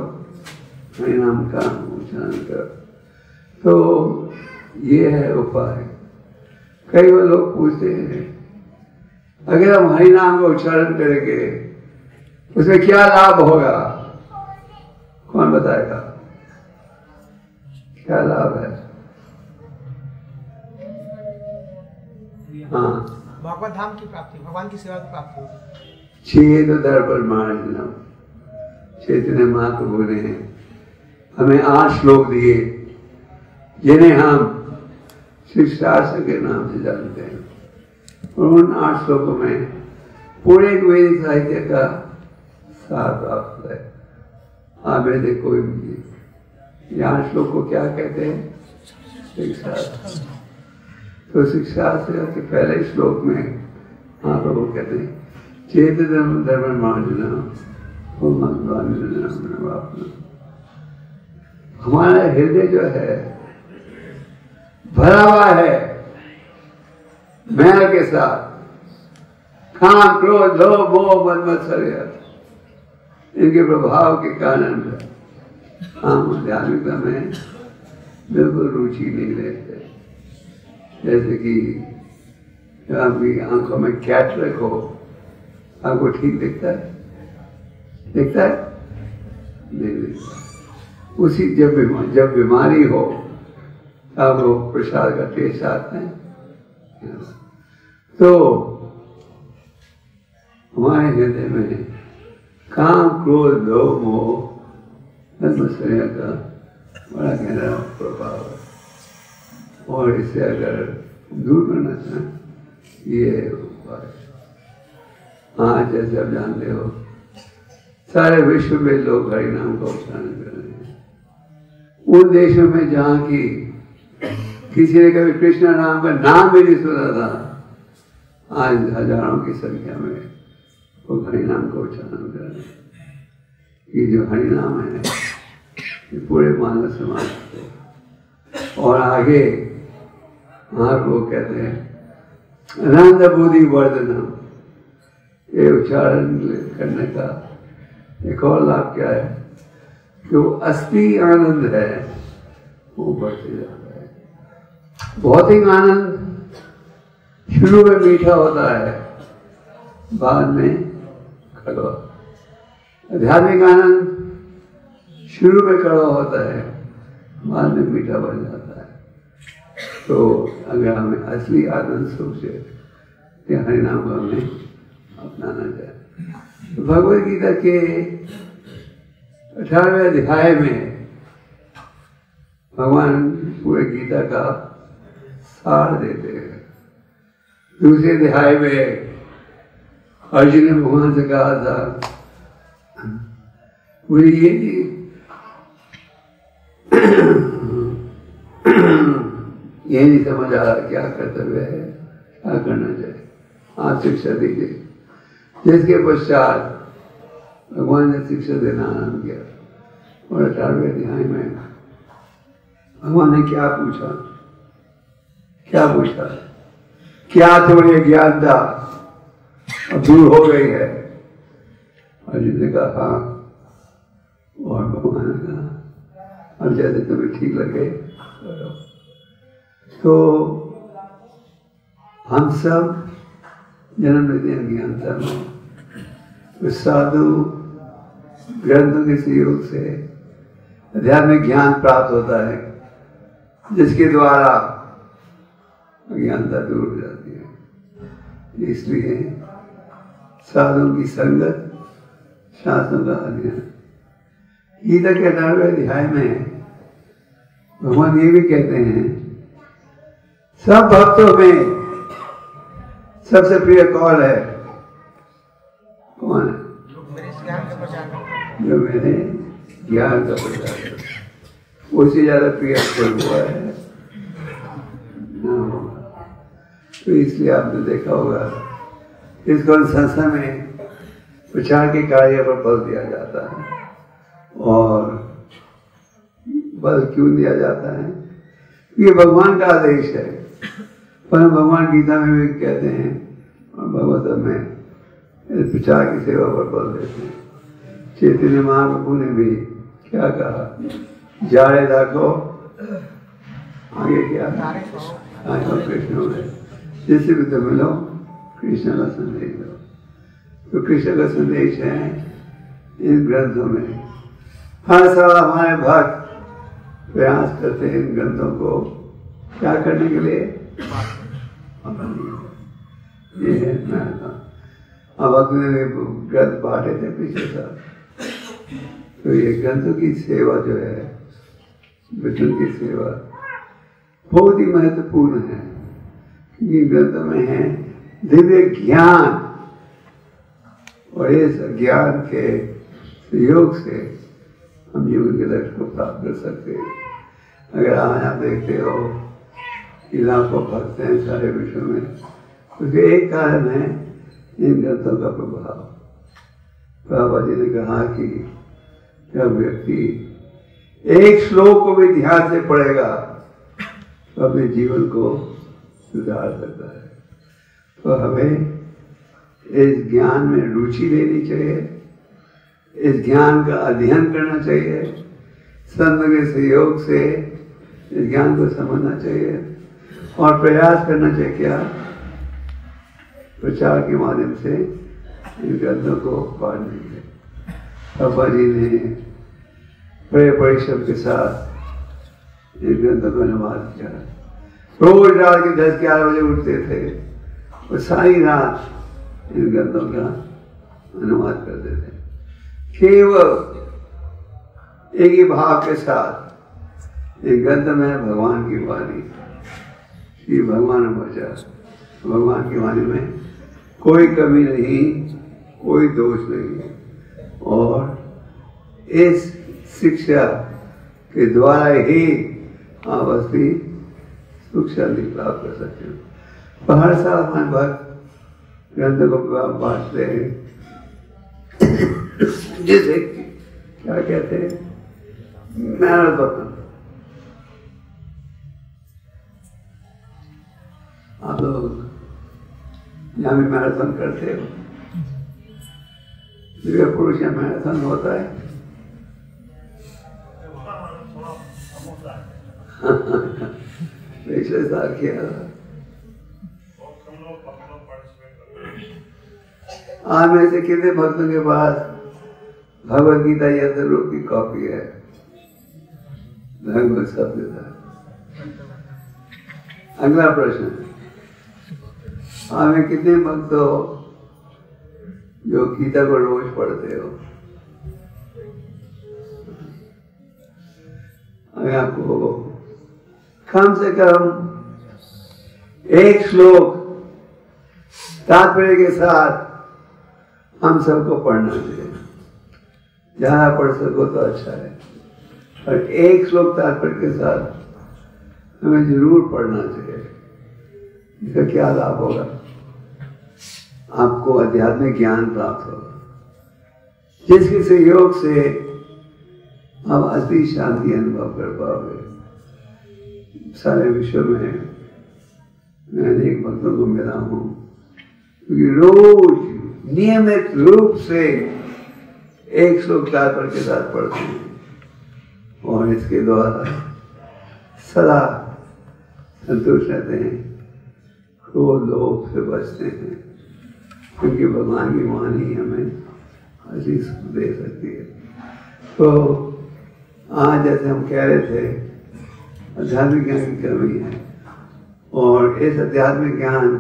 नाम का उच्चारण करो। तो ये है उपाय। कई बार लोग पूछते हैं अगर हम हरि नाम का उच्चारण करेंगे उसमें क्या लाभ होगा? कौन बताएगा क्या लाभ है? हाँ, भगवत धाम की प्राप्ति, भगवान की सेवा की प्राप्ति होगी। छेद दर्पण मार्जनम, चैतन्य महाप्रभु ने हमें 8 श्लोक दिए जिन्हें हम शिक्षार्थ के नाम से जानते हैं। और उन 8 श्लोकों में पूरे वैदिक साहित्य का सार प्राप्त है। आप में देखो यहाँ श्लोक को क्या कहते हैं? शिक्षार्थ। तो शिक्षार्थ के पहले श्लोक में महाप्रभु कहते हैं चेत धर्म मार्जना, हमारा हृदय जो है भरा हुआ है मैल के साथ, काम क्रोध लोभ मोह मद मत्सर्य, इनके प्रभाव के कारण हम आध्यात्मिकता में बिल्कुल रुचि नहीं लेते। जैसे कि आपकी आंखों में कैटरेक्ट हो, आपको ठीक दिखता है? दिखता है? नहीं दिखता। उसी जब बीमारी हो आपको प्रसाद का टेस्ट आता है। तो हमारे हृदय में काम, क्रोध, लोभ, मोह, धर्मश्रेय का बड़ा गहरा प्रभाव है। और इसे अगर दूर करना चाहें, ये उपाय। आज जैसे आप जानते हो, सारे विश्व में लोग हरि नाम का उच्चारण कर रहे हैं। उन देशों में जहाँ की किसी ने कभी कृष्ण नाम का नाम भी नहीं सुना था, आज हजारों की संख्या में वो हरि नाम का उच्चारण कर रहे हैं। ये जो हरि नाम है, ये पूरे मानव समाज को, और आगे आप वो कहते हैं आनंद बुद्धि वर्धनम, ये उच्चारण करने का एक और लाभ क्या है कि वो असली आनंद है वो बढ़ते जाता है। भौतिक आनंद शुरू में मीठा होता है, बाद में कड़वा। आध्यात्मिक आनंद शुरू में कड़वा होता है, बाद में मीठा बन जाता है। तो अगर हमें असली आनंद सोचे कि हरि नाम को हमें अपनाना चाहिए। तो भगवद गीता के 18वें अध्याय में भगवान पूरे गीता का सार देते हैं। दूसरे अध्याय में अर्जुन ने भगवान से कहा था, मुझे ये नहीं समझ आ रहा क्या कर्तव्य है, क्या करना चाहिए, आप शिक्षा दीजिए। जिसके पश्चात भगवान ने शिक्षा देना आरंभ किया। और 18वें अध्याय में भगवान ने क्या पूछा, क्या तुम्हारी अज्ञानता अब दूर हो गई है? अर्जुन ने कहा हाँ। और भगवान ने कहा अब जैसे तुम्हें ठीक लगे करो। तो हम सब जन्म लेते हैं अज्ञानता में। तो साधु ग्रंथों के सहयोग से आध्यात्मिक ज्ञान प्राप्त होता है, जिसके द्वारा अज्ञानता दूर हो जाती है। इसलिए साधुओं की संगत, शास्त्रों का अध्ययन। गीता के 18वें अध्याय में भगवान ये भी कहते हैं, सब भक्तों में सबसे प्रिय कौन है? कौन है? जो मेरे ज्ञान का प्रचार करता, उससे ज्यादा प्रिय कोई हुआ है ना होगा। तो इसलिए आपने देखा होगा इसको संस्था में प्रचार के कार्य पर बल दिया जाता है। और बल क्यों दिया जाता है? ये भगवान का आदेश है। पर भगवान गीता में भी कहते हैं और भगवत में प्रचार की सेवा पर बल देते हैं। चैतन्य महाप्रभु ने भी क्या कहा, जारे देखो आगे क्या आगे कृष्ण में, जिससे भी तो मिलो कृष्ण का संदेश दो। तो कृष्ण का संदेश है इन ग्रंथों में। हर साल हमारे भक्त प्रयास करते हैं इन ग्रंथों को क्या करने के लिए, ये है अब अपने ग्रंथ बांटे थे पिछले साल। तो ये ग्रंथों की सेवा जो है, विष्णु की सेवा बहुत ही महत्वपूर्ण है। इन ग्रंथों में है दिव्य ज्ञान, और इस ज्ञान के सहयोग से हम जीवन के लक्ष्य को प्राप्त कर सकते हैं। अगर आज आप देखते हो लाखों भक्त हैं सारे विश्व में, उसके एक कारण है इन ग्रंथों का प्रभाव। बाबा जी ने कहा कि जब व्यक्ति एक श्लोक को भी ध्यान से पढ़ेगा तो अपने जीवन को सुधार सकता है। तो हमें इस ज्ञान में रुचि लेनी चाहिए, इस ज्ञान का अध्ययन करना चाहिए, संत के सहयोग से इस ज्ञान को समझना चाहिए और प्रयास करना चाहिए क्या, प्रचार के माध्यम से इन ग्रंथों को पढ़ने के। बाबा जी ने बड़े परिश्रम के साथ इन ग्रंथों का अनुवाद किया। रोज रात के 10-11 बजे उठते थे और सारी रात इन ग्रंथों का अनुवाद करते थे। केवल एक ही भाव के साथ एक ग्रंथ में भगवान की वाणी, श्री भगवान वचन, भगवान की वाणी में कोई कमी नहीं, कोई दोष नहीं। और इस शिक्षा के द्वारा ही आप असली सुख शांति प्राप्त कर सकते हो। तो हर साल हमारे भक्त ग्रंथ को बांटते हैं, जिसे क्या कहते हैं, मैराथन। आप लोग यहाँ भी मैराथन करते हो, दिव्य पुरुष या मैराथन होता है। पिछले साल किया था। आज में से कितने भक्तों के पास भगवद गीता यंत्र रूप की कॉपी है? लगभग सब देता है। अगला प्रश्न, हमें कितने भक्त हो जो गीता को रोज पढ़ते हो? अगर आपको कम से कम एक श्लोक तात्पर्य के साथ हम सबको पढ़ना चाहिए। जहां पढ़ सको तो अच्छा है, और एक श्लोक तात्पर्य के साथ हमें जरूर पढ़ना चाहिए। इसका क्या लाभ होगा? आपको आध्यात्मिक ज्ञान प्राप्त होगा, जिसके सहयोग से आप असली शांति अनुभव कर पाओगे। सारे विश्व में मैं अनेक भक्तों को मिला हूं, क्योंकि रोज नियमित रूप से एक श्लोक तात्पर्य के साथ पढ़ते हैं, और इसके द्वारा सदा संतुष्ट रहते हैं, क्रोध लोभ से बचते हैं, क्योंकि भगवान की वाणी हमें असली सुख दे सकती है। तो आज जैसे हम कह रहे थे, आध्यात्मिक ज्ञान की कमी है, और इस आध्यात्मिक ज्ञान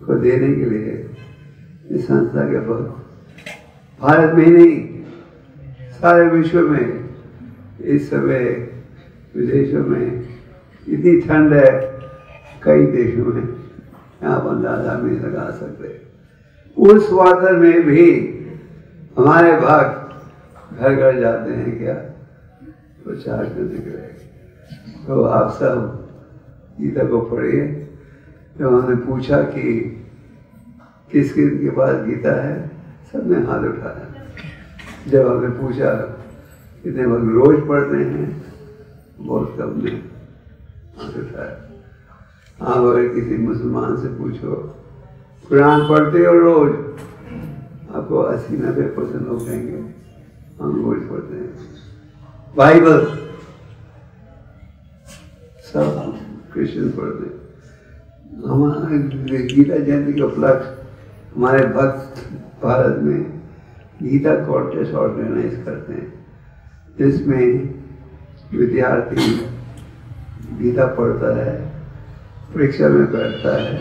को देने के लिए इस संस्था के भक्त भारत में ही नहीं, सारे विश्व में, इस समय विदेशों में इतनी ठंड है, कई देशों में आप अंदाजा नहीं लगा सकते। उस वाटर में भी हमारे भक्त घर घर जाते हैं क्या प्रचार करने के लिए। तो आप सब गीता को पढ़िए। जब हमने पूछा कि किस के पास गीता है, सबने हाथ उठाया। जब हमने पूछा कितने लोग रोज पढ़ते हैं, बहुत कम ने हाथ उठाया। आप अगर किसी मुसलमान से पूछो कुरान पढ़ते हो रोज, आपको 80-90% लोग कहेंगे हम रोज पढ़ते हैं। बाइबल सब क्रिश्चियन पढ़ते हैं। हमारे गीता जयंती के उपलक्ष्य हमारे भक्त भारत में गीता कॉन्टेस्ट ऑर्गेनाइज करते हैं, जिसमें विद्यार्थी गीता पढ़ता है, परीक्षा में बैठता है,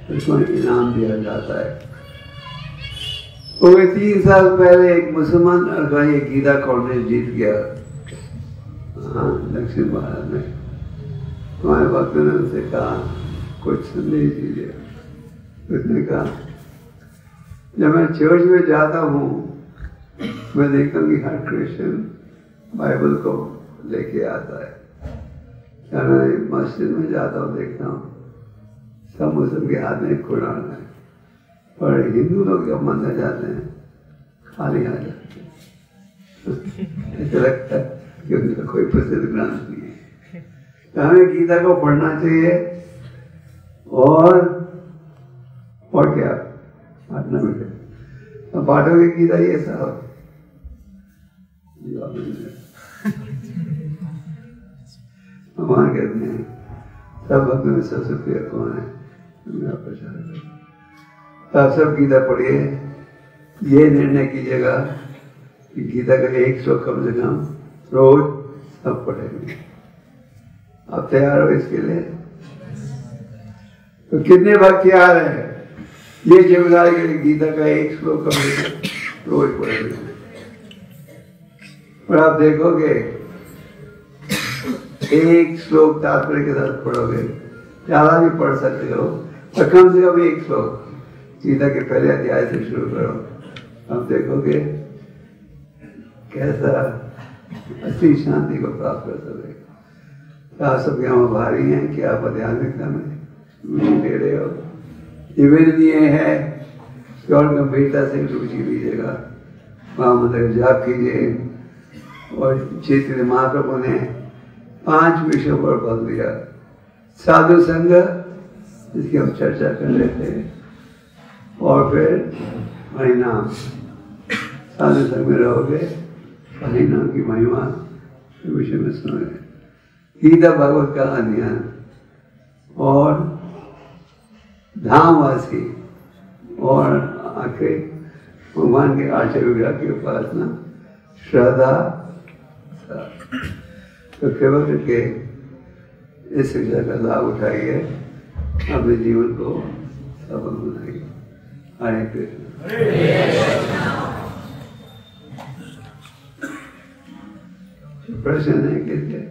उसको इनाम दिया जाता है। तो 3 साल पहले एक मुसलमान लड़का ये गीता कॉन्टेस्ट जीत गया, हाँ, दक्षिण भारत में। हमारे वक्त ने उससे कहा कुछ संदेश दीजिए। उसने कहा जब मैं चर्च में जाता हूँ, मैं देखता हूँ कि हर क्रिश्चियन बाइबल को लेके आता है। जब मैं मस्जिद में जाता हूँ, देखता हूँ सब मुस्लिम के हाथ में कुरान है, और हिंदू लोग जब मंदिर जाते हैं खाली आ जाते हैं। ऐसा लगता है कि उनका कोई प्रसिद्ध ग्रंथ नहीं है। तो हमें गीता को पढ़ना चाहिए, और क्या बांटना भी चाहिए। अब बांटोगे गीता ये सब भगवान कहते हैं सब भक्तों में सबसे प्रिय कौन है? आप सब गीता पढ़िए। ये निर्णय कीजिएगा कि गीता का एक श्लोक कम से कम रोज सब पढ़ेंगे। आप तैयार हो इसके लिए? तो कितने भक्त तैयार हैं? ये जिम्मेदारी के लिए गीता का एक श्लोक का रोज पढ़ेंगे। और आप देखोगे एक श्लोक तात्पर्य के साथ पढ़ोगे, ज्यादा भी पढ़ सकते हो, पर कम से कम एक श्लोक गीता के पहले अध्याय से शुरू करो। आप देखोगे कैसा असली शांति को प्राप्त कर सकते। आप सब यहाँ भारी हैं कि आप आध्यात्मिकता में रुचि ले रहे हो। ये है कि और गंभीरता से रुचि लीजिएगा, वहाँ मतलब जाप कीजिए। और चैतन्य महाप्रभु ने 5 विषयों पर बल दिया। साधु संग, जिसकी हम चर्चा कर रहे थे, और फिर हरिनाम। साधु संग में रहोगे, हरिनाम की महिमा के विषय में सुनोगे। गीता भागवत का अध्ययन और धामवासी और आखिर भगवान के आचार्य विग्रह की उपासना, श्रद्धा। तो कृपा करके इस शिक्षा का लाभ उठाइए, अपने जीवन को सफल बनाइए। हरे कृष्ण। प्रश्न है किसके?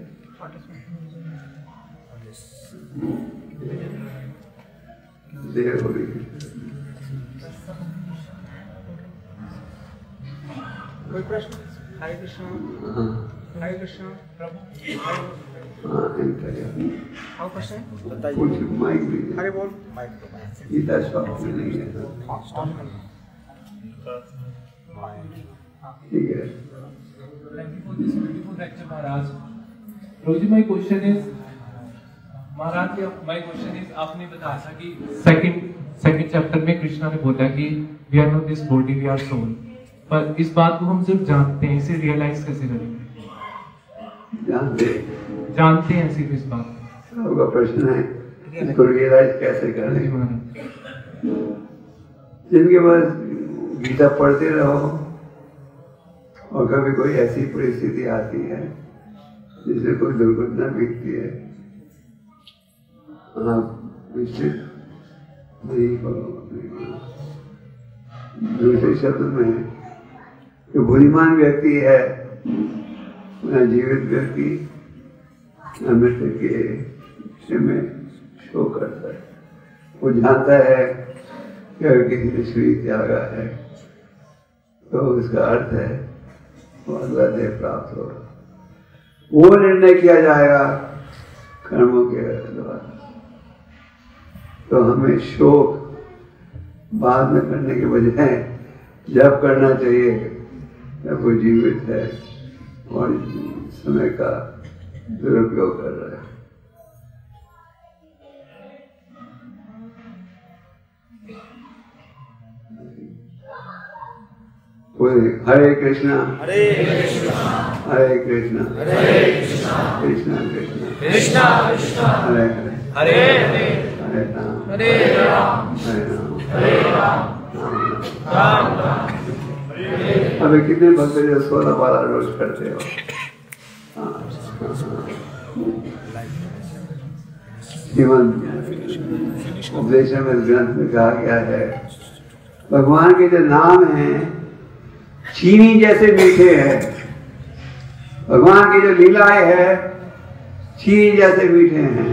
देर हो रही है। कोई प्रश्न? हरे कृष्ण। हरे कृष्ण प्रभु। हाँ, और प्रश्न कुछ माइक भी हरे बोल। गीता शॉप में नहीं है। ठीक है। Thank you for this beautiful lecture, Maharaj. Roji, my question is, Maharaj, my question is, आपने बताया था कि second chapter में कृष्णा ने बोला कि we are not this body, we are soul. पर इस बात को हम सिर्फ जानते हैं, इसे रियलाइज कैसे करेंगे? जानते हैं सिर्फ इस बात को। आपका प्रश्न है इसको रियलाइज कैसे करें? जिनके पास गीता पढ़ते रहो और कभी कोई ऐसी परिस्थिति आती है जिसमें कोई दुर्घटना बीतती है, आप निश्चित नहीं करो। दूसरे शब्द में जो बुद्धिमान व्यक्ति है, जीवित व्यक्ति मृत्यु के विषय में शोक करता है। वो जानता है कि अगर किसी ने शरीर त्यागा है तो उसका अर्थ है वो अगला देह प्राप्त होगा। वो निर्णय किया जाएगा कर्मों के द्वारा। तो हमें शोक बाद में करने के बजाय जब करना चाहिए जब वो जीवित है और समय का दुरुपयोग कर रहा है। हरे कृष्णा हरे कृष्णा हरे कृष्णा कृष्णा कृष्णा कृष्णा कृष्णा हरे हरे हरे हरे हरे राम हरे राम राम राम। अभी कितने भक्त जो 16-12 रोज करते हो? उपदेश में ग्रंथ में कहा गया है भगवान के जो नाम हैं चीनी जैसे मीठे हैं। भगवान की जो लीलाएं है चीनी जैसे मीठे हैं।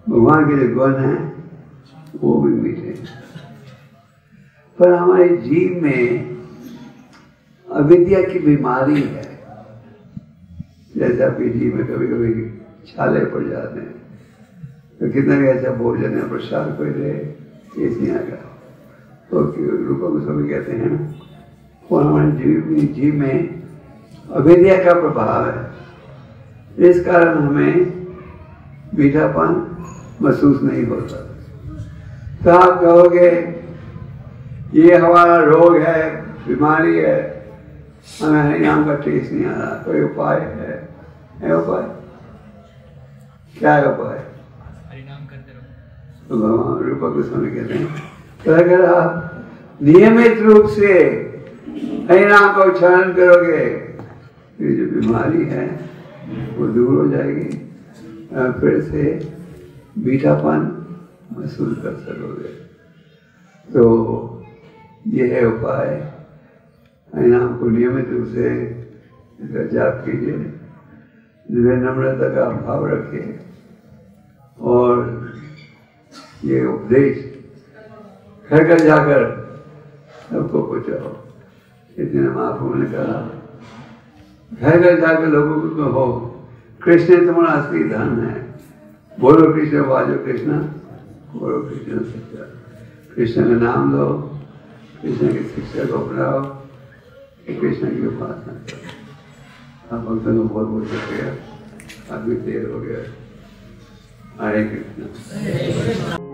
भगवान के जो गुण हैं वो भी मीठे हैं। पर हमारे जीव में अविद्या की बीमारी है। जैसे आपके जीव में कभी कभी छाले पड़ जाते हैं तो कितना भी अच्छा भोजन है प्रसाद कोई दे केस नहीं आएगा तो रूपों को सभी कहते हैं वो हमारे जीव में अविद्या का प्रभाव है। इस कारण हमें मीठापन महसूस नहीं होता। तो आप कहोगे ये हमारा रोग है, बीमारी है, हमें हरिनाम का टेस्ट नहीं आ रहा, कोई उपाय है? उपाय क्या है? उपाय हरिनाम करते रहो। तो भगवान रूपा गोस्वामी कहते हैं तो अगर आप नियमित रूप से हरिनाम का उच्चारण करोगे तो जो बीमारी है वो दूर हो जाएगी और फिर से मीठापन महसूस कर सकोगे। तो ये है उपाय। हरिनाम को नियमित रूप से इसका जाप कीजिए, नम्रता का भाव रखिए और ये उपदेश घर घर जाकर सबको पहुँचाओ। इसलिए महाप्रभु ने कहा घर घर जाकर लोगों को कहो कृष्ण तुम्हारा असली धन है, बोलो कृष्ण बाजो कृष्ण, बोलो कृष्ण सच्चा। कृष्ण का नाम लो, कृष्ण की शिक्षा को अपनाओ, कृष्ण की उपासना करो। आप भक्तों को बहुत बहुत शुक्रिया, काफी देर हो गया। हरे कृष्ण।